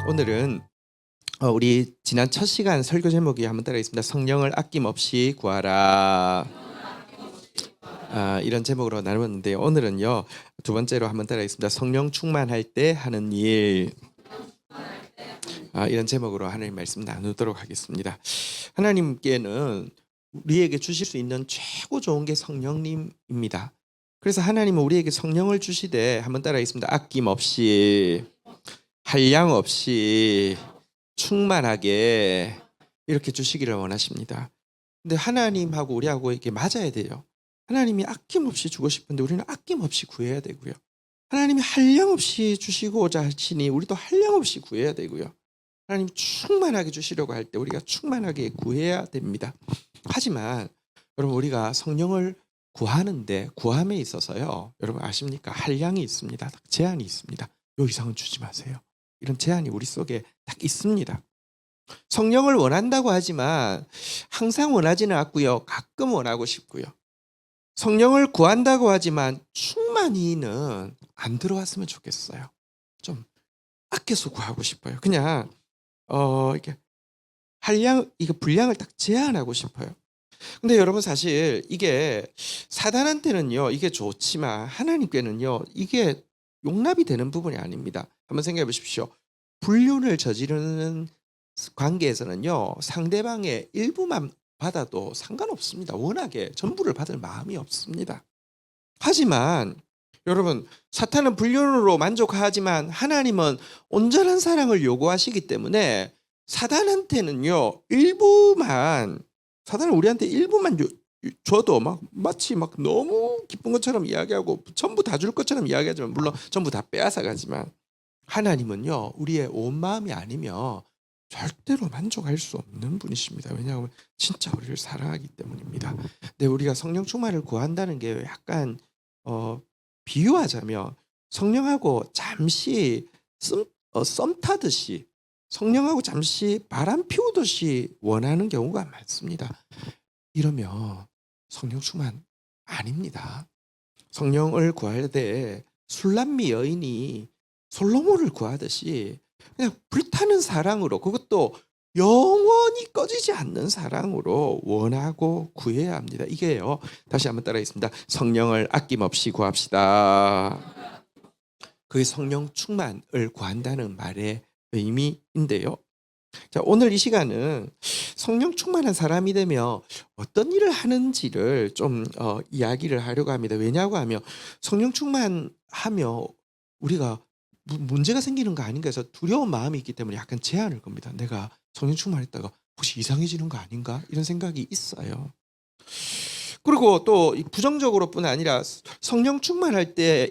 오늘은 우리 지난 첫 시간 설교 제목이 한번 따라하겠습니다. 성령을 아낌없이 구하라. 이런 제목으로 나눴는데 오늘은요 두 번째로 한번 따라하겠습니다. 성령 충만할 때 하는 일. 이런 제목으로 하나님 말씀 나누도록 하겠습니다. 하나님께는 우리에게 주실 수 있는 최고 좋은 게 성령님입니다. 그래서 하나님은 우리에게 성령을 주시되 한번 따라하겠습니다. 아낌없이, 한량 없이, 충만하게 이렇게 주시기를 원하십니다. 근데 하나님하고 우리하고 이게 맞아야 돼요. 하나님이 아낌없이 주고 싶은데 우리는 아낌없이 구해야 되고요. 하나님이 한량없이 주시고자 하시니 우리도 한량없이 구해야 되고요. 하나님 충만하게 주시려고 할 때 우리가 충만하게 구해야 됩니다. 하지만 여러분 우리가 성령을 구하는데 구함에 있어서요. 여러분 아십니까? 한량이 있습니다. 제한이 있습니다. 요 이상은 주지 마세요. 이런 제한이 우리 속에 딱 있습니다. 성령을 원한다고 하지만 항상 원하지는 않고요. 가끔 원하고 싶고요. 성령을 구한다고 하지만 충만히는 안 들어왔으면 좋겠어요. 좀 아껴서 구하고 싶어요. 그냥 이렇게 이거 분량을 딱 제한하고 싶어요. 근데 여러분 사실 이게 사단한테는요 이게 좋지만 하나님께는요 이게 용납이 되는 부분이 아닙니다. 한번 생각해 보십시오. 불륜을 저지르는 관계에서는요 상대방의 일부만 받아도 상관없습니다. 워낙에 전부를 받을 마음이 없습니다. 하지만 여러분 사탄은 불륜으로 만족하지만 하나님은 온전한 사랑을 요구하시기 때문에 사단한테는요 사단은 우리한테 일부만 줘도 마치 너무 기쁜 것처럼 이야기하고 전부 다 줄 것처럼 이야기하지만 물론 전부 다 빼앗아 가지만 하나님은요 우리의 온 마음이 아니면 절대로 만족할 수 없는 분이십니다. 왜냐하면 진짜 우리를 사랑하기 때문입니다. 근데 우리가 성령 충만을 구한다는 게 약간 비유하자면 성령하고 잠시 썸 타듯이 성령하고 잠시 바람 피우듯이 원하는 경우가 많습니다. 이러면 성령 충만 아닙니다. 성령을 구할 때 술람미 여인이 솔로몬을 구하듯이 그냥 불타는 사랑으로 그것도 영원히 꺼지지 않는 사랑으로 원하고 구해야 합니다. 이게요. 다시 한번 따라하겠습니다. 성령을 아낌없이 구합시다. 그게 성령 충만을 구한다는 말의 의미인데요. 자, 오늘 이 시간은 성령 충만한 사람이 되면 어떤 일을 하는지를 좀 이야기를 하려고 합니다. 왜냐고 하면 성령 충만하며 우리가 문제가 생기는 거 아닌가 해서 두려운 마음이 있기 때문에 약간 제한을 겁니다. 내가 성령 충만했다가 혹시 이상해지는 거 아닌가 이런 생각이 있어요. 그리고 또 부정적으로뿐 아니라 성령 충만할 때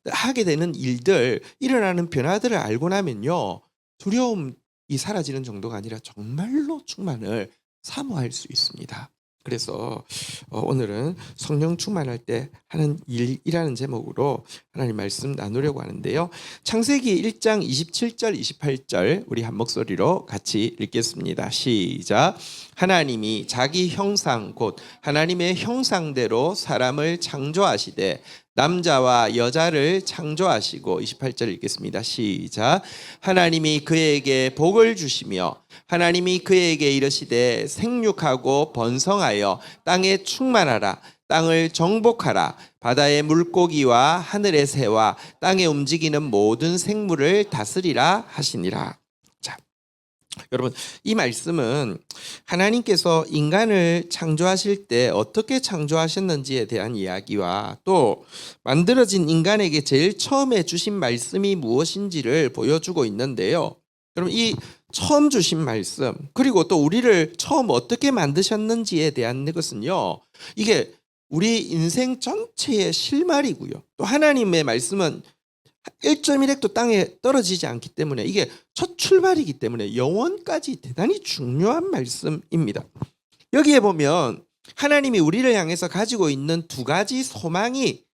하게 되는 일들, 일어나는 변화들을 알고 나면요 두려움이 사라지는 정도가 아니라 정말로 충만을 사모할 수 있습니다. 그래서 오늘은 성령 충만할 때 하는 일이라는 제목으로 하나님 말씀 나누려고 하는데요. 창세기 1장 27절 28절 우리 한 목소리로 같이 읽겠습니다. 시작. 하나님이 자기 형상 곧 하나님의 형상대로 사람을 창조하시되 남자와 여자를 창조하시고 28절 읽겠습니다. 시작. 하나님이 그에게 복을 주시며 하나님이 그에게 이르시되 생육하고 번성하여 땅에 충만하라. 땅을 정복하라. 바다의 물고기와 하늘의 새와 땅에 움직이는 모든 생물을 다스리라 하시니라. 자, 여러분 이 말씀은 하나님께서 인간을 창조하실 때 어떻게 창조하셨는지에 대한 이야기와 또 만들어진 인간에게 제일 처음에 주신 말씀이 무엇인지를 보여주고 있는데요. 여러분 이 처음 주신 말씀 그리고 또 우리를 처음 어떻게 만드셨는지에 대한 것은요. 이게 우리 인생 전체의 실마리고요. 또 하나님의 말씀은 1.1획도 땅에 떨어지지 않기 때문에 이게 첫 출발이기 때문에 영원까지 대단히 중요한 말씀입니다. 여기에 보면 하나님이 우리를 향해서 가지고 있는 두 가지 소망이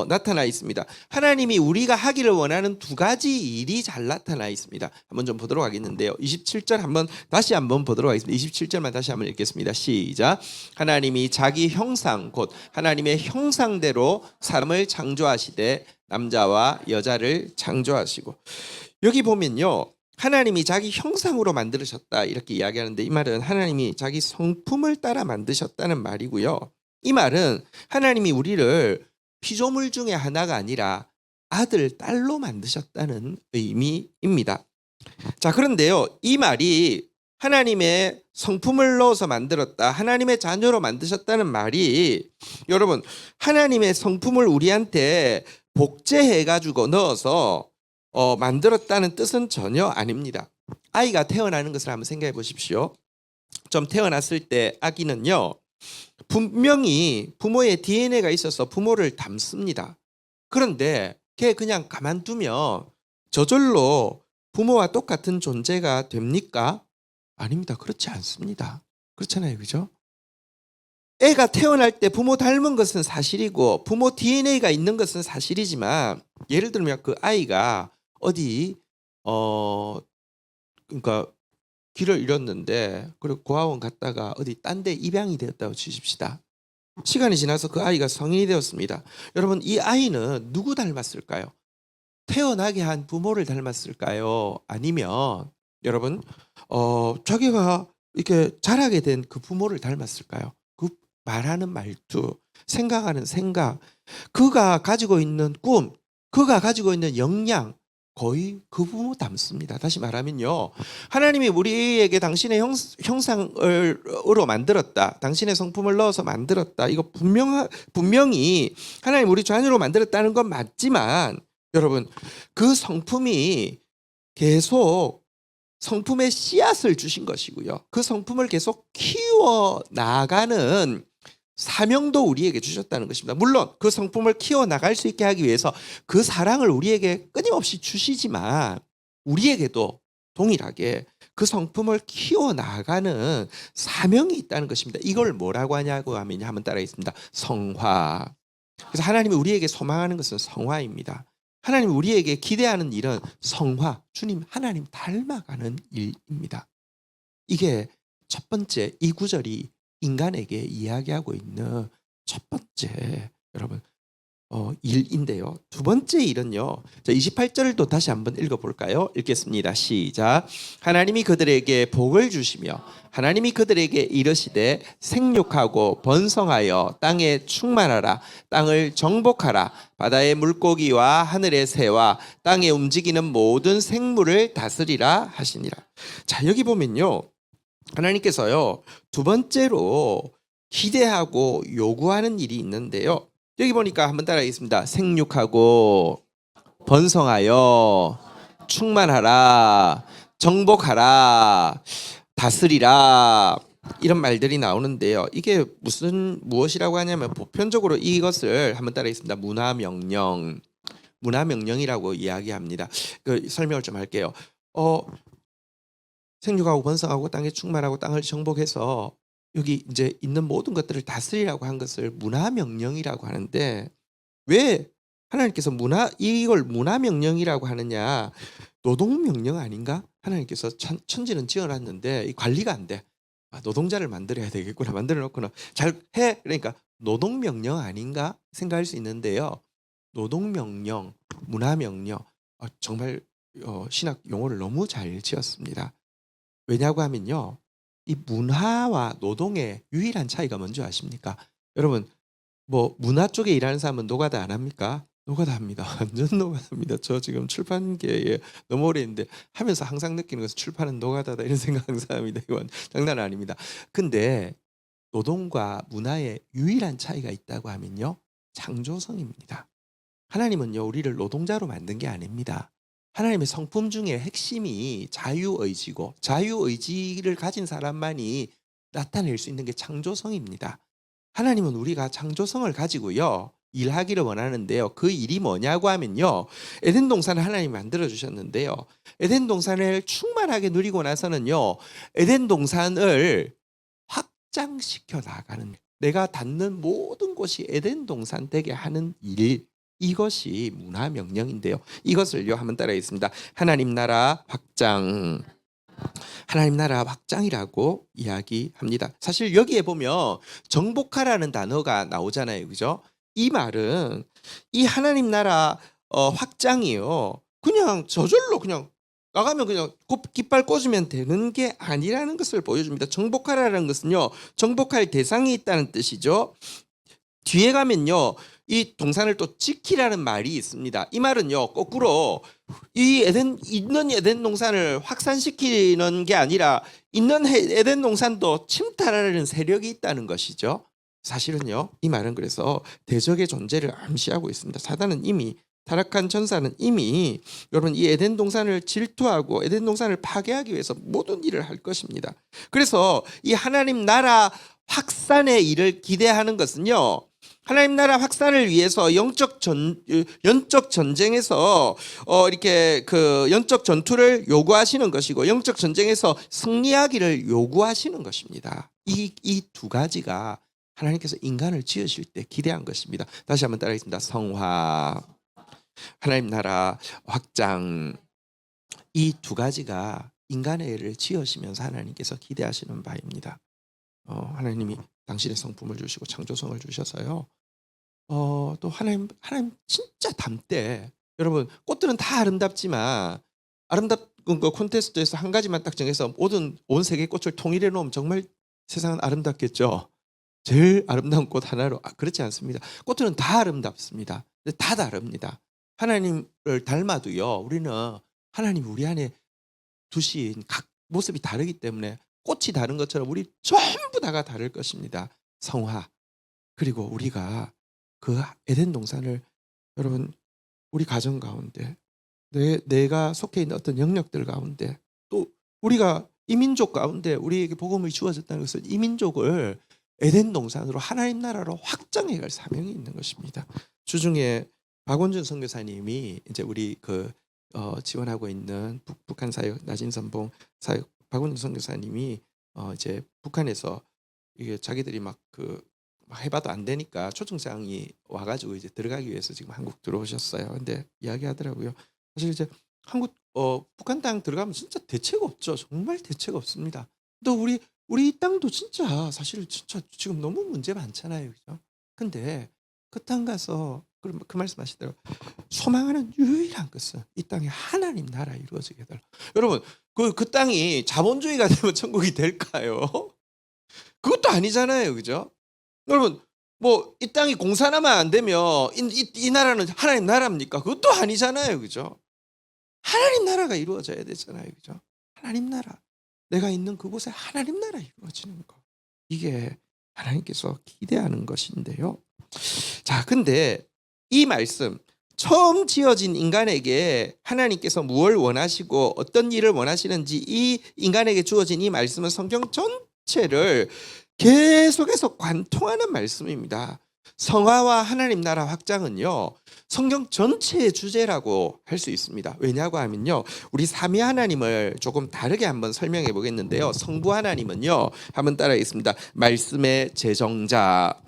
나타나 있습니다. 하나님이 우리가 하기를 원하는 두 가지 일이 잘 나타나 있습니다. 한번 좀 보도록 하겠는데요. 27절 다시 한번 보도록 하겠습니다. 27절만 다시 한번 읽겠습니다. 시작. 하나님이 자기 형상 곧 하나님의 형상대로 사람을 창조하시되 남자와 여자를 창조하시고 여기 보면요. 하나님이 자기 형상으로 만드셨다 이렇게 이야기하는데, 이 말은 하나님이 자기 성품을 따라 만드셨다는 말이고요. 이 말은 하나님이 우리를 피조물 중에 하나가 아니라 아들, 딸로 만드셨다는 의미입니다. 자, 그런데요, 이 말이 하나님의 성품을 넣어서 만들었다, 하나님의 자녀로 만드셨다는 말이, 여러분, 하나님의 성품을 우리한테 복제해가지고 넣어서 만들었다는 뜻은 전혀 아닙니다. 아이가 태어나는 것을 한번 생각해 보십시오. 좀 태어났을 때 아기는요, 분명히 부모의 DNA가 있어서 부모를 닮습니다. 그런데 걔 그냥 가만두면 저절로 부모와 똑같은 존재가 됩니까? 아닙니다. 그렇지 않습니다. 그렇잖아요. 그죠? 애가 태어날 때 부모 닮은 것은 사실이고 부모 DNA가 있는 것은 사실이지만, 예를 들면 그 아이가 어디 그러니까 길을 잃었는데, 그리고 고아원 갔다가 어디 딴 데 입양이 되었다고 치십시다. 시간이 지나서 그 아이가 성인이 되었습니다. 여러분, 이 아이는 누구 닮았을까요? 태어나게 한 부모를 닮았을까요? 아니면 여러분 자기가 이렇게 자라게 된 그 부모를 닮았을까요? 그 말하는 말투, 생각하는 생각, 그가 가지고 있는 꿈, 그가 가지고 있는 역량, 거의 그 부모 닮습니다. 다시 말하면요, 하나님이 우리에게 당신의 형상으로 만들었다, 당신의 성품을 넣어서 만들었다, 이거 분명히 하나님 우리 자녀로 만들었다는 건 맞지만, 여러분, 그 성품이 계속 성품의 씨앗을 주신 것이고요, 그 성품을 계속 키워 나가는 사명도 우리에게 주셨다는 것입니다. 물론 그 성품을 키워나갈 수 있게 하기 위해서 그 사랑을 우리에게 끊임없이 주시지만, 우리에게도 동일하게 그 성품을 키워나가는 사명이 있다는 것입니다. 이걸 뭐라고 하냐고 하면, 한번 따라하겠습니다. 성화. 그래서 하나님이 우리에게 소망하는 것은 성화입니다. 하나님이 우리에게 기대하는 일은 성화, 주님 하나님 닮아가는 일입니다. 이게 첫 번째, 이 구절이 인간에게 이야기하고 있는 첫 번째, 여러분, 일인데요. 두 번째 일은요, 28절을 또 다시 한번 읽어볼까요? 읽겠습니다. 시작. 하나님이 그들에게 복을 주시며 하나님이 그들에게 이르시되 생육하고 번성하여 땅에 충만하라, 땅을 정복하라, 바다의 물고기와 하늘의 새와 땅에 움직이는 모든 생물을 다스리라 하시니라. 자, 여기 보면요, 하나님께서요, 두 번째로 기대하고 요구하는 일이 있는데요, 여기 보니까 한번 따라하겠습니다. 생육하고 번성하여 충만하라, 정복하라, 다스리라, 이런 말들이 나오는데요, 이게 무엇이라고 하냐면, 보편적으로 이것을 한번 따라하겠습니다. 문화명령이라고 이야기합니다. 그 설명을 좀 할게요. 생육하고 번성하고 땅에 충만하고 땅을 정복해서 여기 이제 있는 모든 것들을 다스리라고 한 것을 문화명령이라고 하는데, 왜 하나님께서 이걸 문화명령이라고 하느냐? 노동명령 아닌가? 하나님께서 천지는 지어놨는데 이 관리가 안 돼. 노동자를 만들어야 되겠구나, 만들어 놓고는 잘 해, 그러니까 노동명령 아닌가 생각할 수 있는데요, 노동명령, 문화명령, 정말 신학 용어를 너무 잘 지었습니다. 왜냐고 하면요, 이 문화와 노동의 유일한 차이가 뭔지 아십니까? 여러분, 뭐 문화 쪽에 일하는 사람은 노가다 안 합니까? 노가다 합니다. 완전 노가다입니다. 저 지금 출판계에 너무 오래 있는데 하면서 항상 느끼는 것은 출판은 노가다다, 이런 생각하는 사람입니다. 이건 장난 아닙니다. 근데 노동과 문화의 유일한 차이가 있다고 하면요, 창조성입니다. 하나님은요, 우리를 노동자로 만든 게 아닙니다. 하나님의 성품 중에 핵심이 자유의지고, 자유의지를 가진 사람만이 나타낼 수 있는 게 창조성입니다. 하나님은 우리가 창조성을 가지고요, 일하기를 원하는데요, 그 일이 뭐냐고 하면요, 에덴 동산을 하나님이 만들어 주셨는데요, 에덴 동산을 충만하게 누리고 나서는요, 에덴 동산을 확장시켜 나가는, 내가 닿는 모든 곳이 에덴 동산 되게 하는 일, 이것이 문화명령인데요, 이것을요 한번 따라하겠습니다. 하나님 나라 확장, 하나님 나라 확장이라고 이야기합니다. 사실 여기에 보면 정복하라는 단어가 나오잖아요, 그죠? 이 말은 이 하나님 나라 확장이요, 그냥 저절로 그냥 나가면 그냥 깃발 꽂으면 되는 게 아니라는 것을 보여줍니다. 정복하라는 것은요, 정복할 대상이 있다는 뜻이죠. 뒤에 가면요, 이 동산을 또 지키라는 말이 있습니다. 이 말은요, 거꾸로 있는 에덴 동산을 확산시키는 게 아니라 있는 에덴 동산도 침탈하려는 세력이 있다는 것이죠. 사실은요, 이 말은 그래서 대적의 존재를 암시하고 있습니다. 사단은 이미, 타락한 전사는 이미 여러분 이 에덴 동산을 질투하고 에덴 동산을 파괴하기 위해서 모든 일을 할 것입니다. 그래서 이 하나님 나라 확산의 일을 기대하는 것은요, 하나님 나라 확산을 위해서 연적 전쟁에서 이렇게 그 연적 전투를 요구하시는 것이고, 영적 전쟁에서 승리하기를 요구하시는 것입니다. 이 두 가지가 하나님께서 인간을 지으실 때 기대한 것입니다. 다시 한번 따라하겠습니다. 성화, 하나님 나라 확장, 이 두 가지가 인간의 애를 지으시면서 하나님께서 기대하시는 바입니다. 하나님이 당신의 성품을 주시고 창조성을 주셔서요. 또 하나님 진짜 닮대. 여러분, 꽃들은 다 아름답지만 아름답은 그 콘테스트에서 한 가지만 딱 정해서 온 세계 꽃을 통일해 놓으면 정말 세상은 아름답겠죠. 제일 아름다운 꽃 하나로. 그렇지 않습니다. 꽃들은 다 아름답습니다. 근데 다 다릅니다. 하나님을 닮아도요, 우리는 하나님 우리 안에 두신 각 모습이 다르기 때문에 꽃이 다른 것처럼 우리 전부 다가 다를 것입니다. 성화. 그리고 우리가 그 에덴 동산을 여러분 우리 가정 가운데 내가 속해 있는 어떤 영역들 가운데 또 우리가 이민족 가운데 우리에게 복음이 주어졌다는 것은 이민족을 에덴 동산으로 하나님 나라로 확장해 갈 사명이 있는 것입니다. 주중에 박원준 선교사님이 이제 우리 지원하고 있는 북한 사역 나진선봉 사역 박원준 선교사님이 이제 북한에서 이게 자기들이 막 해봐도 안 되니까 초청장이 와가지고 이제 들어가기 위해서 지금 한국 들어오셨어요. 근데 이야기하더라고요. 사실 이제 한국 북한 땅 들어가면 진짜 대책 없죠. 정말 대책 없습니다. 또 우리 땅도 진짜 사실 진짜 지금 너무 문제 많잖아요, 그죠? 근데 그 땅 가서 그 말씀하시더라고요. 소망하는 유일한 것은 이 땅에 하나님 나라 이루어지게 해달라. 여러분, 그 땅이 자본주의가 되면 천국이 될까요? 그것도 아니잖아요, 그죠? 여러분, 뭐 이 땅이 공산화만 안 되면 이 나라는 하나님 나라입니까? 그것도 아니잖아요, 그죠? 하나님 나라가 이루어져야 되잖아요, 그죠? 하나님 나라, 내가 있는 그곳에 하나님 나라 이루어지는 거, 이게 하나님께서 기대하는 것인데요. 자, 근데 이 말씀, 처음 지어진 인간에게 하나님께서 무엇을 원하시고 어떤 일을 원하시는지 이 인간에게 주어진 이 말씀은 성경 전체를 계속해서 관통하는 말씀입니다. 성화와 하나님 나라 확장은요, 성경 전체의 주제라고 할 수 있습니다. 왜냐고 하면요, 우리 삼위 하나님을 조금 다르게 한번 설명해 보겠는데요. 성부 하나님은요, 한번 따라하겠습니다. 말씀의 제정자,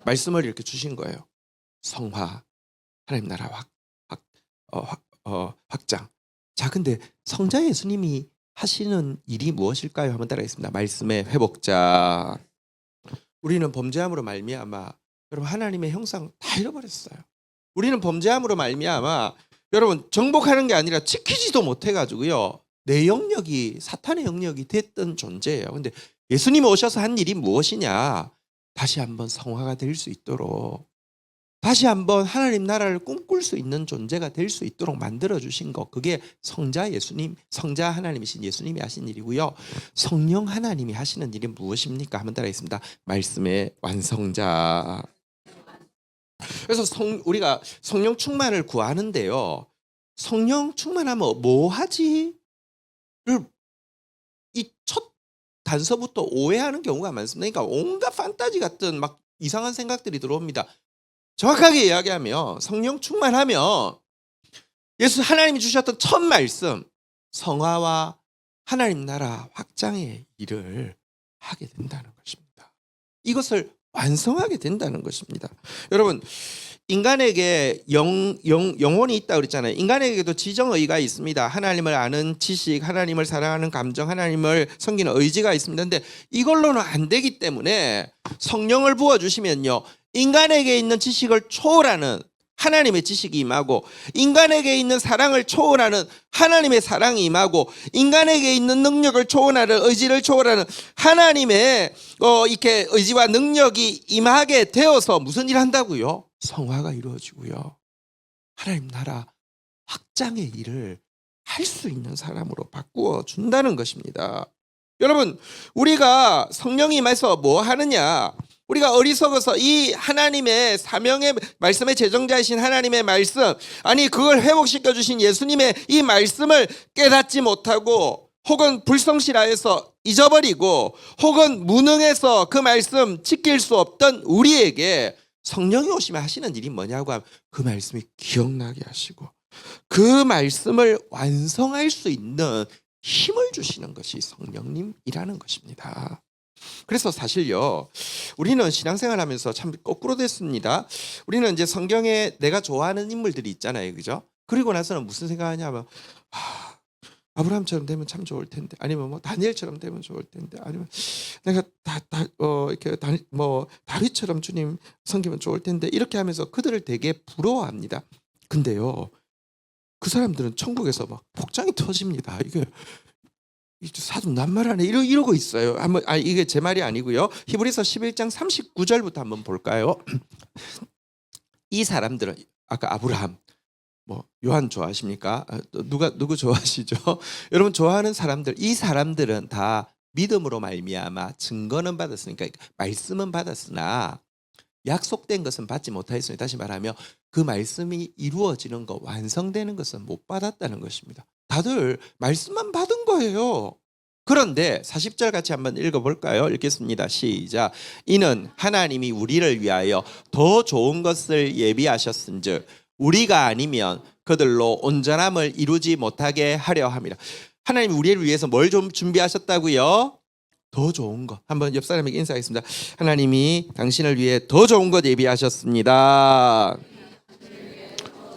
말씀을 이렇게 주신 거예요. 성화, 하나님 나라 확장. 자, 근데 성자 예수님이 하시는 일이 무엇일까요? 한번 따라하겠습니다. 말씀의 회복자. 우리는 범죄함으로 말미암아 여러분 하나님의 형상 다 잃어버렸어요. 우리는 범죄함으로 말미암아 여러분 정복하는 게 아니라 지키지도 못해가지고요, 내 영역이 사탄의 영역이 됐던 존재예요. 근데 예수님이 오셔서 한 일이 무엇이냐? 다시 한번 성화가 될 수 있도록, 다시 한번 하나님 나라를 꿈꿀 수 있는 존재가 될 수 있도록 만들어주신 것, 그게 성자 예수님, 성자 하나님이신 예수님이 하신 일이고요. 성령 하나님이 하시는 일이 무엇입니까? 한번 따라하겠습니다. 말씀의 완성자. 그래서 우리가 성령 충만을 구하는데요, 성령 충만하면 뭐 하지?를 이 첫 단서부터 오해하는 경우가 많습니다. 그러니까 온갖 판타지 같은 막 이상한 생각들이 들어옵니다. 정확하게 이야기하면 성령 충만하면 예수 하나님이 주셨던 첫 말씀, 성화와 하나님 나라 확장의 일을 하게 된다는 것입니다. 이것을 완성하게 된다는 것입니다. 여러분, 인간에게 영혼이 있다고 그랬잖아요. 인간에게도 지정의가 있습니다. 하나님을 아는 지식, 하나님을 사랑하는 감정, 하나님을 섬기는 의지가 있습니다. 그런데 이걸로는 안 되기 때문에 성령을 부어주시면요, 인간에게 있는 지식을 초월하는 하나님의 지식이 임하고, 인간에게 있는 사랑을 초월하는 하나님의 사랑이 임하고, 인간에게 있는 능력을 초월하는, 의지를 초월하는 하나님의 이렇게 의지와 능력이 임하게 되어서 무슨 일 한다고요? 성화가 이루어지고요, 하나님 나라 확장의 일을 할 수 있는 사람으로 바꾸어 준다는 것입니다. 여러분, 우리가 성령이 임해서 뭐 하느냐? 우리가 어리석어서 이 하나님의 사명의 말씀의 제정자이신 하나님의 말씀, 아니 그걸 회복시켜 주신 예수님의 이 말씀을 깨닫지 못하고, 혹은 불성실하여서 잊어버리고, 혹은 무능해서 그 말씀 지킬 수 없던 우리에게 성령이 오시면 하시는 일이 뭐냐고 하면, 그 말씀이 기억나게 하시고 그 말씀을 완성할 수 있는 힘을 주시는 것이 성령님이라는 것입니다. 그래서 사실요, 우리는 신앙생활 하면서 참 거꾸로 됐습니다. 우리는 이제 성경에 내가 좋아하는 인물들이 있잖아요, 그죠? 그리고 나서는 무슨 생각하냐면, 아브라함처럼 되면 참 좋을 텐데, 아니면 뭐 다니엘처럼 되면 좋을 텐데, 아니면 내가 이렇게 다윗처럼 주님 섬기면 좋을 텐데, 이렇게 하면서 그들을 되게 부러워합니다. 근데요, 그 사람들은 천국에서 막 복장이 터집니다. 이게 사도 낱말하네 이러고 있어요. 이게 제 말이 아니고요. 히브리서 11장 39절부터 한번 볼까요? 이 사람들은, 아까 아브라함, 요한 좋아하십니까? 누구 좋아하시죠? 여러분 좋아하는 사람들, 이 사람들은 다 믿음으로 말미암아 증거는 받았으니까, 말씀은 받았으나 약속된 것은 받지 못하였으니, 다시 말하면 그 말씀이 이루어지는 것, 완성되는 것은 못 받았다는 것입니다. 다들 말씀만 받은 거예요. 그런데 40절 같이 한번 읽어볼까요? 읽겠습니다. 시작. 이는 하나님이 우리를 위하여 더 좋은 것을 예비하셨은즉 우리가 아니면 그들로 온전함을 이루지 못하게 하려 함이라. 하나님이 우리를 위해서 뭘 좀 준비하셨다고요? 더 좋은 것. 한번 옆 사람에게 인사하겠습니다. 하나님이 당신을 위해 더 좋은 것 예비하셨습니다.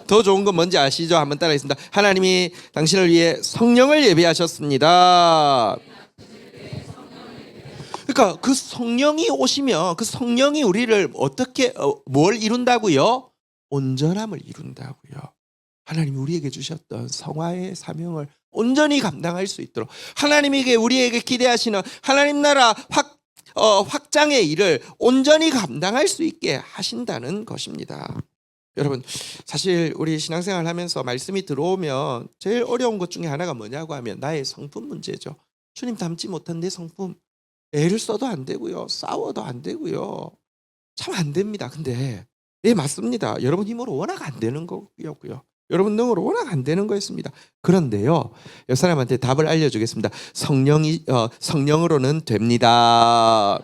더 좋은 건 뭔지 아시죠? 한번 따라하겠습니다. 하나님이 당신을 위해 성령을 예비하셨습니다. 그러니까 그 성령이 오시면, 그 성령이 우리를 어떻게 뭘 이룬다고요? 온전함을 이룬다고요. 하나님이 우리에게 주셨던 성화의 사명을 온전히 감당할 수 있도록, 하나님에게 우리에게 기대하시는 하나님 나라 확장의 일을 온전히 감당할 수 있게 하신다는 것입니다. 여러분, 사실 우리 신앙생활 하면서 말씀이 들어오면 제일 어려운 것 중에 하나가 뭐냐고 하면 나의 성품 문제죠. 주님 닮지 못한 내 성품, 애를 써도 안 되고요, 싸워도 안 되고요, 참 안 됩니다. 근데 맞습니다. 여러분 힘으로 워낙 안 되는 거였고요, 여러분 능으로 워낙 안 되는 거였습니다. 그런데요, 옆 사람한테 답을 알려주겠습니다. 성령으로는 됩니다.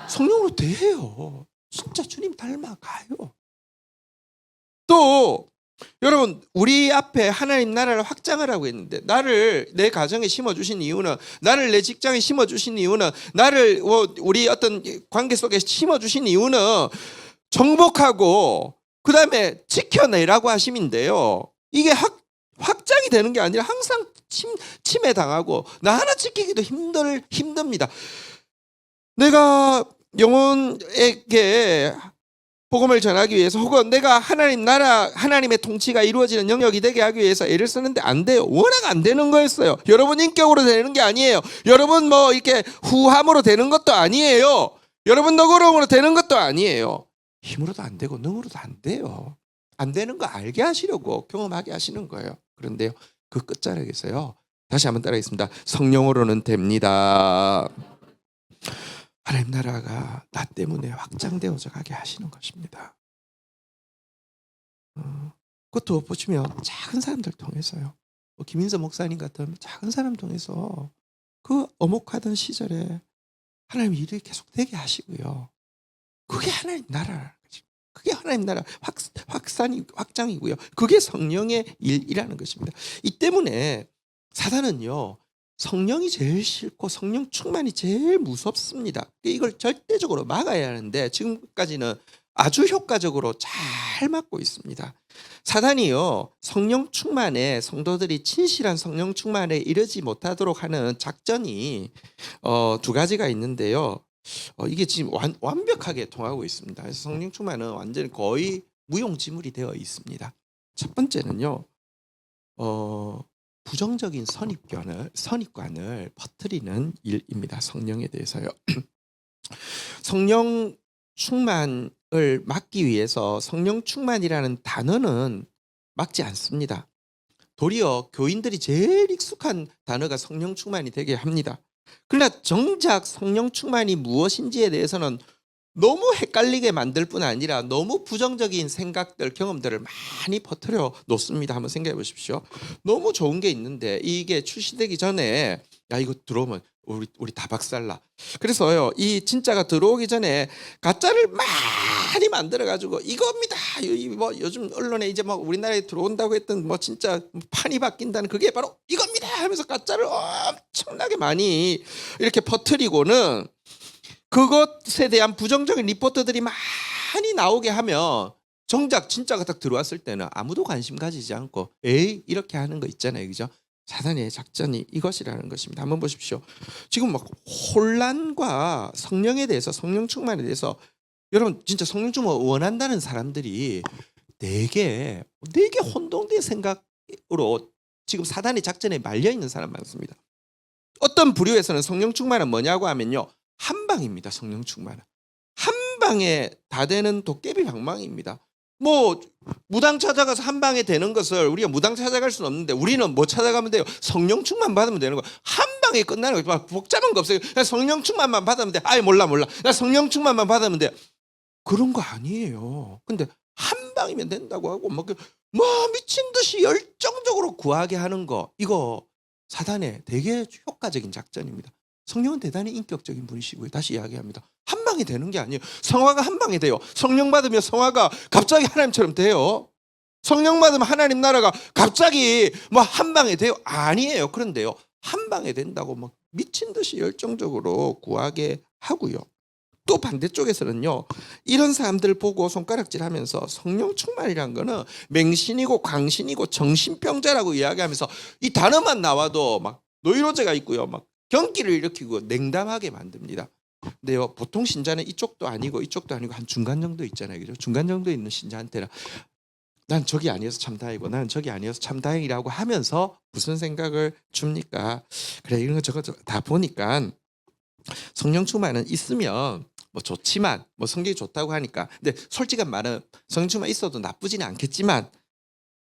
성령으로 돼요. 진짜 주님 닮아가요. 또 여러분, 우리 앞에 하나님 나라를 확장을 하고 있는데, 나를 내 가정에 심어주신 이유는, 나를 내 직장에 심어주신 이유는, 나를 우리 어떤 관계 속에 심어주신 이유는 정복하고 그 다음에 지켜내라고 하심인데요, 이게 확장이 되는 게 아니라 항상 침해당하고 나 하나 지키기도 힘듭니다. 내가 영혼에게 복음을 전하기 위해서, 혹은 내가 하나님 나라, 하나님의 통치가 이루어지는 영역이 되게 하기 위해서 애를 쓰는데 안 돼요. 워낙 안 되는 거였어요. 여러분 인격으로 되는 게 아니에요. 여러분 이렇게 후함으로 되는 것도 아니에요. 여러분 너그러움으로 되는 것도 아니에요. 힘으로도 안 되고 능으로도 안 돼요. 안 되는 거 알게 하시려고 경험하게 하시는 거예요. 그런데요, 그 끝자락에서요, 다시 한번 따라하겠습니다. 성령으로는 됩니다. 하나님 나라가 나 때문에 확장되어져 가게 하시는 것입니다. 그것도 보시면 작은 사람들 통해서요. 김인서 목사님 같은 작은 사람 통해서 그 어목하던 시절에 하나님 일이 계속 되게 하시고요. 그게 하나님 나라라는 거죠. 그게 하나님 나라 확장이고요. 그게 성령의 일이라는 것입니다. 이 때문에 사단은요, 성령이 제일 싫고 성령 충만이 제일 무섭습니다. 이걸 절대적으로 막아야 하는데 지금까지는 아주 효과적으로 잘 막고 있습니다. 사단이요, 성령 충만에, 성도들이 진실한 성령 충만에 이르지 못하도록 하는 작전이 두 가지가 있는데요, 이게 지금 완벽하게 통하고 있습니다. 그래서 성령 충만은 완전히 거의 무용지물이 되어 있습니다. 첫 번째는요. 부정적인 선입관을 퍼뜨리는 일입니다. 성령에 대해서요. 성령 충만을 막기 위해서 성령 충만이라는 단어는 막지 않습니다. 도리어 교인들이 제일 익숙한 단어가 성령 충만이 되게 합니다. 그러나 정작 성령 충만이 무엇인지에 대해서는 너무 헷갈리게 만들 뿐 아니라 너무 부정적인 생각들, 경험들을 많이 퍼뜨려 놓습니다. 한번 생각해 보십시오. 너무 좋은 게 있는데 이게 출시되기 전에 야 이거 들어오면 우리 다 박살나. 그래서요 이 진짜가 들어오기 전에 가짜를 많이 만들어 가지고 이겁니다. 뭐 요즘 언론에 이제 뭐 우리나라에 들어온다고 했던 뭐 진짜 판이 바뀐다는 그게 바로 이겁니다 하면서 가짜를 엄청나게 많이 이렇게 퍼뜨리고는 그것에 대한 부정적인 리포트들이 많이 나오게 하면 정작 진짜가 딱 들어왔을 때는 아무도 관심 가지지 않고 에이 이렇게 하는 거 있잖아요. 그죠? 사단의 작전이 이것이라는 것입니다. 한번 보십시오. 지금 막 혼란과 성령에 대해서 성령 충만에 대해서 여러분 진짜 성령 충만 원한다는 사람들이 되게 혼동된 생각으로 지금 사단의 작전에 말려 있는 사람 많습니다. 어떤 부류에서는 성령 충만은 뭐냐고 하면요. 한 방입니다. 성령 충만은. 한 방에 다 되는 도깨비 방망이입니다. 뭐 무당 찾아가서 한 방에 되는 것을 우리가 무당 찾아갈 수는 없는데 우리는 뭐 찾아가면 돼요? 성령 충만 받으면 되는 거야. 한 방에 끝나는 거야. 복잡한 거 없어요. 그냥 성령 충만만 받으면 돼. 아예 몰라. 나 성령 충만만 받으면 돼. 그런 거 아니에요. 근데 한 방이면 된다고 하고 막 미친 듯이 열정적으로 구하게 하는 거 이거 사단의 되게 효과적인 작전입니다. 성령은 대단히 인격적인 분이시고요. 다시 이야기합니다. 한 방에 되는 게 아니에요. 성화가 한 방에 돼요. 성령 받으면 성화가 갑자기 하나님처럼 돼요. 성령 받으면 하나님 나라가 갑자기 뭐 한 방에 돼요. 아니에요. 그런데요. 한 방에 된다고 막 미친 듯이 열정적으로 구하게 하고요. 또 반대쪽에서는요. 이런 사람들 보고 손가락질하면서 성령 충만이라는 거는 맹신이고 광신이고 정신병자라고 이야기하면서 이 단어만 나와도 막 노이로제가 있고요. 막 경기를 일으키고 냉담하게 만듭니다. 근데요, 보통 신자는 이쪽도 아니고 이쪽도 아니고 한 중간 정도 있잖아요. 그죠? 중간 정도 있는 신자한테는 난 저기 아니어서 참 다행이고 나는 저기 아니어서 참 다행이라고 하면서 무슨 생각을 줍니까? 그래 이런 거 저거 다 보니까 성령 충만은 있으면 뭐 좋지만 뭐 성격이 좋다고 하니까 근데 솔직한 말은 성령 충만 있어도 나쁘지는 않겠지만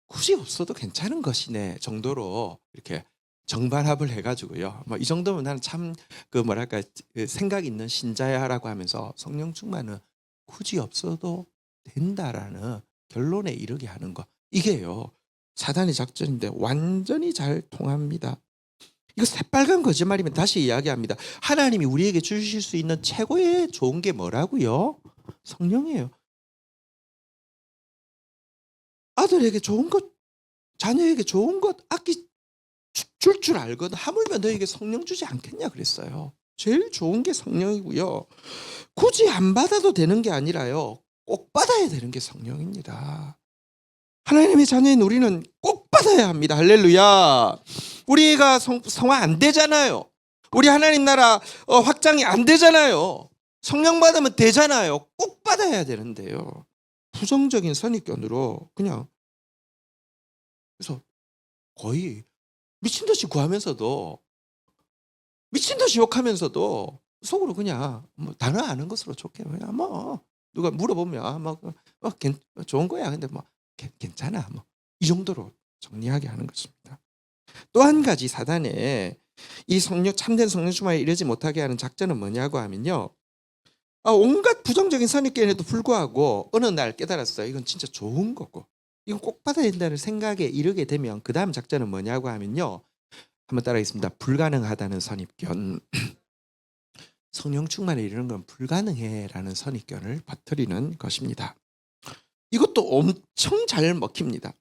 굳이 없어도 괜찮은 것이네 정도로 이렇게 정반합을 해가지고요. 뭐 이 정도면 나는 참 그 생각 있는 신자야라고 하면서 성령 충만은 굳이 없어도 된다라는 결론에 이르게 하는 거 이게요 사단의 작전인데 완전히 잘 통합니다. 이거 새빨간 거짓말이면 다시 이야기합니다. 하나님이 우리에게 주실 수 있는 최고의 좋은 게 뭐라고요? 성령이에요. 아들에게 좋은 것, 자녀에게 좋은 것 아끼 줄 알거든. 하물며 너에게 성령 주지 않겠냐 그랬어요. 제일 좋은 게 성령이고요. 굳이 안 받아도 되는 게 아니라요. 꼭 받아야 되는 게 성령입니다. 하나님의 자녀인 우리는 꼭 받아야 합니다. 할렐루야. 우리가 성화 안 되잖아요. 우리 하나님 나라 확장이 안 되잖아요. 성령 받으면 되잖아요. 꼭 받아야 되는데요. 부정적인 선입견으로 그냥 그래서 거의 미친 듯이 구하면서도 미친 듯이 욕하면서도 속으로 그냥 뭐 단어 아는 것으로 좋게 그냥 뭐 누가 물어보면 좋은 거야. 근데 뭐 괜찮아. 뭐 이 정도로 정리하게 하는 것입니다. 또 한 가지 사단의 이 참된 성령 충만에 이르지 못하게 하는 작전은 뭐냐고 하면요. 온갖 부정적인 선입견에도 불구하고 어느 날 깨달았어요. 이건 진짜 좋은 거고 이건 꼭 받아야 된다는 생각에 이르게 되면 그 다음 작전은 뭐냐고 하면요. 한번 따라하겠습니다. 불가능하다는 선입견. 성령 충만에 이르는 건 불가능해라는 선입견을 퍼뜨리는 것입니다. 이것도 엄청 잘 먹힙니다.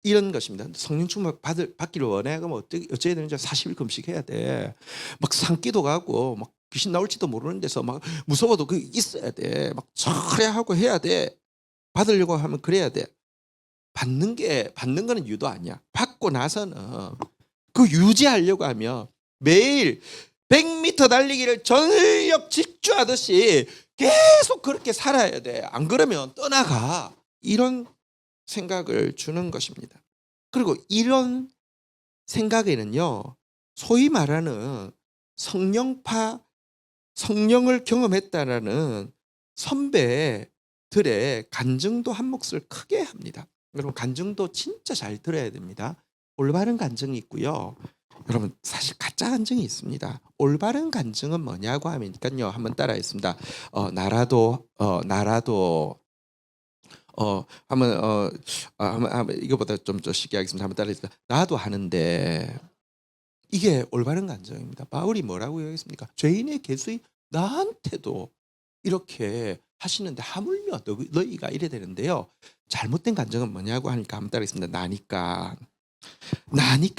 이런 것입니다. 성령 충만 받기를 원해. 그럼 어찌해야 되는지 40일 금식해야 돼. 막 산기도 가고 막 귀신 나올지도 모르는 데서 막 무서워도 그 있어야 돼. 막 철야 하고 해야 돼. 받으려고 하면 그래야 돼. 받는 거는 유도 아니야. 받고 나서는 그 유지하려고 하면 매일 100m 달리기를 전력 질주하듯이 계속 그렇게 살아야 돼. 안 그러면 떠나가. 이런 생각을 주는 것입니다. 그리고 이런 생각에는요, 소위 말하는 성령파, 성령을 경험했다라는 선배들의 간증도 한 몫을 크게 합니다. 여러분, 간증도 진짜 잘 들어야 됩니다. 올바른 간증이 있고요. 여러분, 사실 가짜 간증이 있습니다. 올바른 간증은 뭐냐고 하면요, 한번 따라했습니다. 나라도 한번 이거보다 좀 쉽게 하겠습니다. 한번 따라했습니다. 나도 하는데, 이게 올바른 간증입니다. 바울이 뭐라고 얘기했습니까? 죄인의 개수이 나한테도 이렇게 하시는데 하물며 너희가 이래 되는데요. 잘못된 간증은 뭐냐고 하니까 한번 따라했습니다. 나니까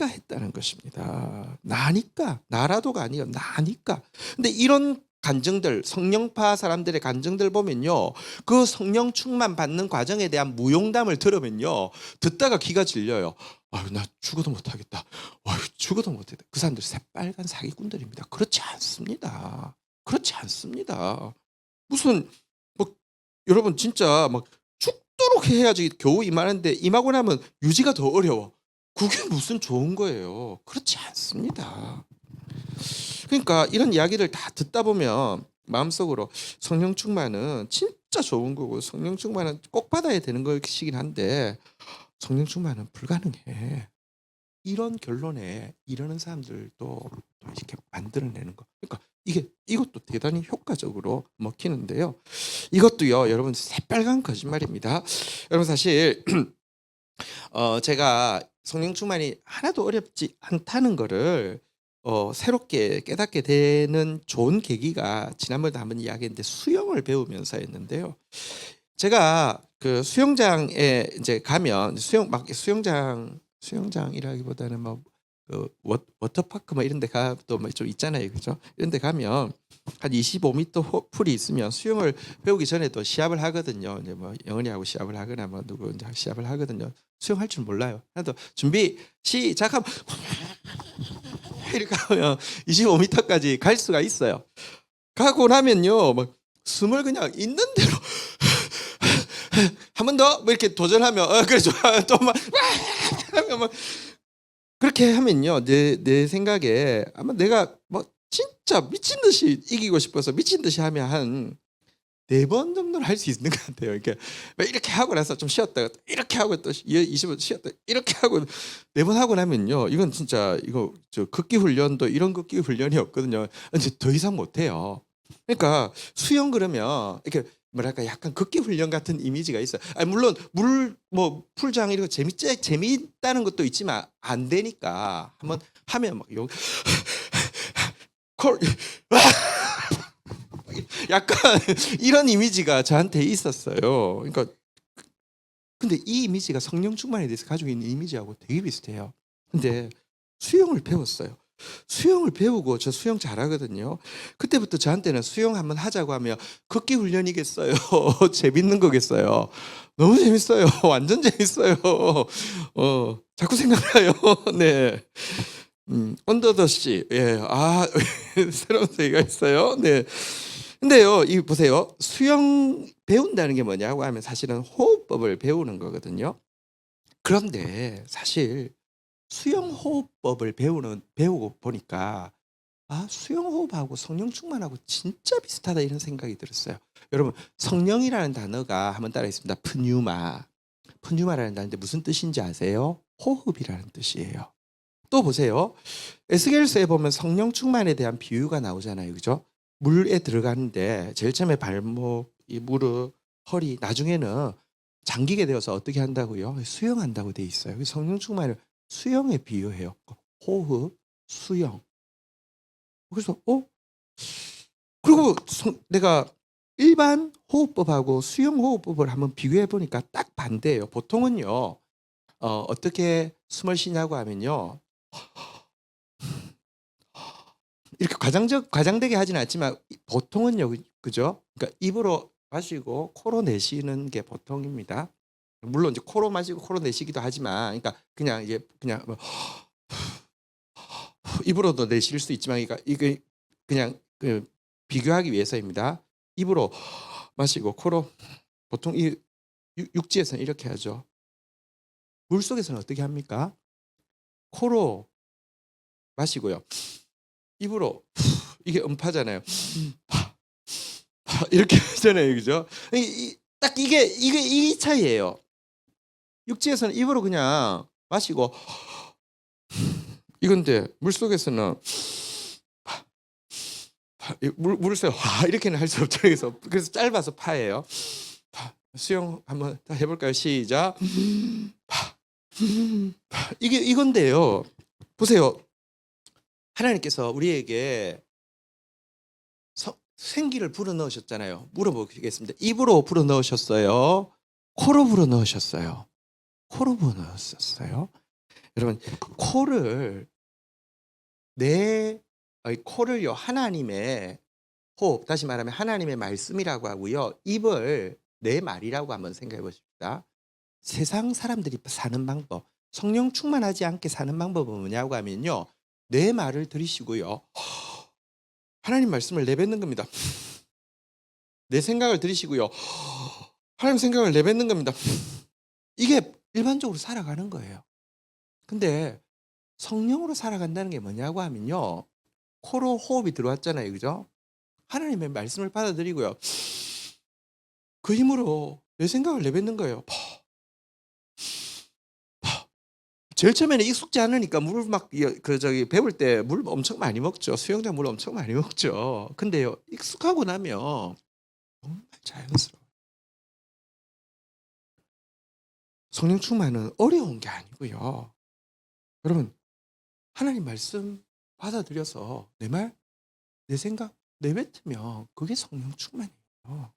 했다는 것입니다. 나니까, 나라도가 아니요, 나니까. 근데 이런 간증들, 성령파 사람들의 간증들 보면요, 그 성령 충만 받는 과정에 대한 무용담을 들으면요, 듣다가 귀가 질려요. 아유, 나 죽어도 못하겠다. 아유, 죽어도 못하겠다. 그 사람들 새빨간 사기꾼들입니다. 그렇지 않습니다. 그렇지 않습니다. 무슨 여러분 진짜 막 죽도록 해야지 겨우 임하는데, 임하고 나면 유지가 더 어려워. 그게 무슨 좋은 거예요. 그렇지 않습니다. 그러니까 이런 이야기를 다 듣다 보면 마음속으로 성령 충만은 진짜 좋은 거고, 성령 충만은 꼭 받아야 되는 것이긴 한데, 성령 충만은 불가능해. 이런 결론에 이르는 사람들도 또 이렇게 만들어내는 거. 그러니까 이것도 대단히 효과적으로 먹히는데요. 이것도요, 여러분, 새빨간 거짓말입니다. 여러분, 사실 제가 성령 충만이 하나도 어렵지 않다는 거를 새롭게 깨닫게 되는 좋은 계기가 지난번에 한번 이야기했는데, 수영을 배우면서였는데요. 제가 그 수영장에 이제 가면 수영장이라기보다는 그 워터파크 뭐 이런 데 가도 뭐 좀 있잖아요. 그죠? 이런 데 가면 한 25m 풀이 있으면 수영을 배우기 전에도 시합을 하거든요. 이제 뭐 영은이하고 시합을 하거나 뭐 누구 이제 시합을 하거든요. 수영할 줄 몰라요. 그래도 준비 시작하면 이렇게 하면 25m까지 갈 수가 있어요. 가고 나면요, 막 숨을 그냥 있는 대로 한 번 더 뭐 이렇게 도전하면 그래 좋아 또막 하면 막 그렇게 하면요, 내 생각에 아마 내가 뭐 진짜 미친 듯이 이기고 싶어서 미친 듯이 하면 한 4번 정도는 할 수 있는 것 같아요. 이렇게 하고 나서 좀 쉬었다가 이렇게 하고 또 20분 쉬었다 이렇게 하고 4번 하고 나면요, 이건 진짜 이거 저 극기 훈련도 이런 극기 훈련이 없거든요. 이제 더 이상 못 해요. 그러니까 수영 그러면 이렇게 뭐랄까 약간 극기 훈련 같은 이미지가 있어요. 아니, 물론 풀장 이런 거 재미있다는 것도 있지만 안 되니까 한번 하면 막 여기 콜 약간 이런 이미지가 저한테 있었어요. 그러니까 근데 이 이미지가 성령 충만에 대해서 가지고 있는 이미지하고 되게 비슷해요. 근데 수영을 배웠어요. 수영을 배우고 저 수영 잘하거든요. 그때부터 저한테는 수영 한번 하자고 하면 극기 훈련이겠어요. 재밌는 거겠어요. 너무 재밌어요. 완전 재밌어요. 자꾸 생각나요. 네. 언더더씨. 예. 새로운 얘기가 있어요. 네. 근데요, 이 보세요. 수영 배운다는 게 뭐냐고 하면 사실은 호흡법을 배우는 거거든요. 그런데 사실 수영 호흡법을 배우고 보니까 수영 호흡하고 성령 충만하고 진짜 비슷하다 이런 생각이 들었어요. 여러분, 성령이라는 단어가 한번 따라했습니다. 푸뉴마라는 단어인데 무슨 뜻인지 아세요? 호흡이라는 뜻이에요. 또 보세요. 에스겔서에 보면 성령 충만에 대한 비유가 나오잖아요. 그죠? 물에 들어가는데 제일 처음에 발목, 이 무릎, 허리, 나중에는 잠기게 되어서 어떻게 한다고요? 수영한다고 돼 있어요. 성령 충만을 수영에 비유해요. 호흡, 수영. 그래서 그리고 내가 일반 호흡법하고 수영 호흡법을 한번 비교해 보니까 딱 반대예요. 보통은요, 어떻게 숨을 쉬냐고 하면요, 이렇게 과장되게 하지는 않지만 보통은요, 그죠? 그러니까 입으로 마시고 코로 내쉬는 게 보통입니다. 물론 이제 코로 마시고 코로 내쉬기도 하지만, 그러니까 그냥 이제 그냥 입으로도 내쉴 수 있지만, 그러니까 이게 그냥 비교하기 위해서입니다. 입으로 마시고 코로 보통 육지에서는 이렇게 하죠. 물 속에서는 어떻게 합니까? 코로 마시고요. 입으로 이게 음파잖아요. 이렇게 하잖아요, 그죠? 딱 이게 이 차이예요. 육지에서는 입으로 그냥 마시고 이건데 물 속에서는 물을 이렇게는 할 수 없죠. 그래서 짧아서 파예요. 수영 한번 다 해볼까요? 시작. 이게 이건데요. 보세요. 하나님께서 우리에게 생기를 불어 넣으셨잖아요. 물어보겠습니다. 입으로 불어 넣으셨어요? 코로 불어 넣으셨어요? 코로 불어 넣으셨어요? 여러분, 코를요, 하나님의 호흡, 다시 말하면 하나님의 말씀이라고 하고요. 입을 내 말이라고 한번 생각해 보십시다. 세상 사람들이 사는 방법, 성령 충만하지 않게 사는 방법은 뭐냐고 하면요. 내 말을 들으시고요. 하나님 말씀을 내뱉는 겁니다. 내 생각을 들으시고요. 하나님 생각을 내뱉는 겁니다. 이게 일반적으로 살아가는 거예요. 근데 성령으로 살아간다는 게 뭐냐고 하면요. 코로 호흡이 들어왔잖아요. 그죠? 하나님의 말씀을 받아들이고요. 그 힘으로 내 생각을 내뱉는 거예요. 제일 처음에는 익숙지 않으니까 물을 배울 때 물 엄청 많이 먹죠. 수영장 물 엄청 많이 먹죠. 근데요, 익숙하고 나면 정말 자연스러워요. 성령 충만은 어려운 게 아니고요. 여러분, 하나님 말씀 받아들여서 내 말, 내 생각 내뱉으면 그게 성령 충만이에요.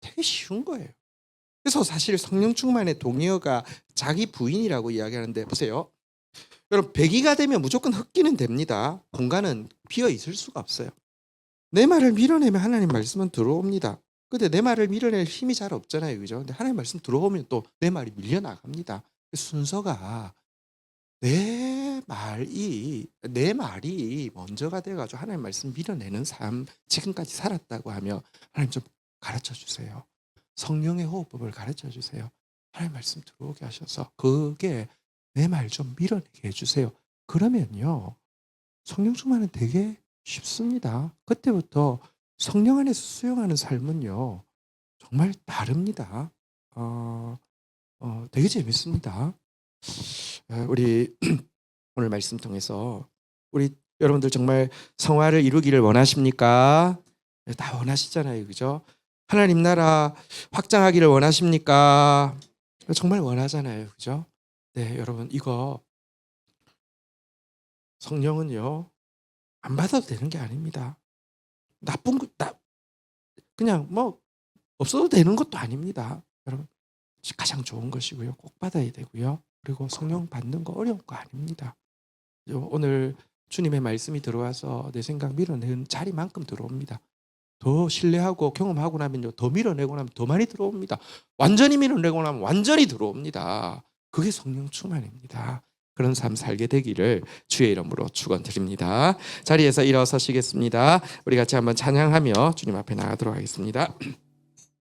되게 쉬운 거예요. 그래서 사실 성령 충만의 동의어가 자기 부인이라고 이야기하는데 보세요. 여러분, 배기가 되면 무조건 흙기는 됩니다. 공간은 비어 있을 수가 없어요. 내 말을 밀어내면 하나님 말씀은 들어옵니다. 근데 내 말을 밀어낼 힘이 잘 없잖아요. 그죠? 근데 하나님 말씀 들어오면 또 내 말이 밀려나갑니다. 순서가 내 말이 먼저가 돼가지고 하나님 말씀 밀어내는 삶 지금까지 살았다고 하면 하나님 좀 가르쳐 주세요. 성령의 호흡법을 가르쳐 주세요. 하나님 말씀 들어오게 하셔서 그게 내 말 좀 밀어내게 해주세요. 그러면요. 성령 충만은 되게 쉽습니다. 그때부터 성령 안에서 수용하는 삶은요. 정말 다릅니다. 되게 재밌습니다. 우리 오늘 말씀 통해서 우리 여러분들 정말 성화를 이루기를 원하십니까? 다 원하시잖아요. 그죠? 하나님 나라 확장하기를 원하십니까? 정말 원하잖아요. 그죠? 네, 여러분 이거 성령은요. 안 받아도 되는 게 아닙니다. 그냥 뭐 없어도 되는 것도 아닙니다. 여러분 가장 좋은 것이고요. 꼭 받아야 되고요. 그리고 성령 받는 거 어려운 거 아닙니다. 오늘 주님의 말씀이 들어와서 내 생각 밀어내는 자리만큼 들어옵니다. 더 신뢰하고 경험하고 나면요. 더 밀어내고 나면 더 많이 들어옵니다. 완전히 밀어내고 나면 완전히 들어옵니다. 그게 성령 충만입니다. 그런 삶 살게 되기를 주의 이름으로 축원드립니다. 자리에서 일어서시겠습니다. 우리 같이 한번 찬양하며 주님 앞에 나가도록 하겠습니다.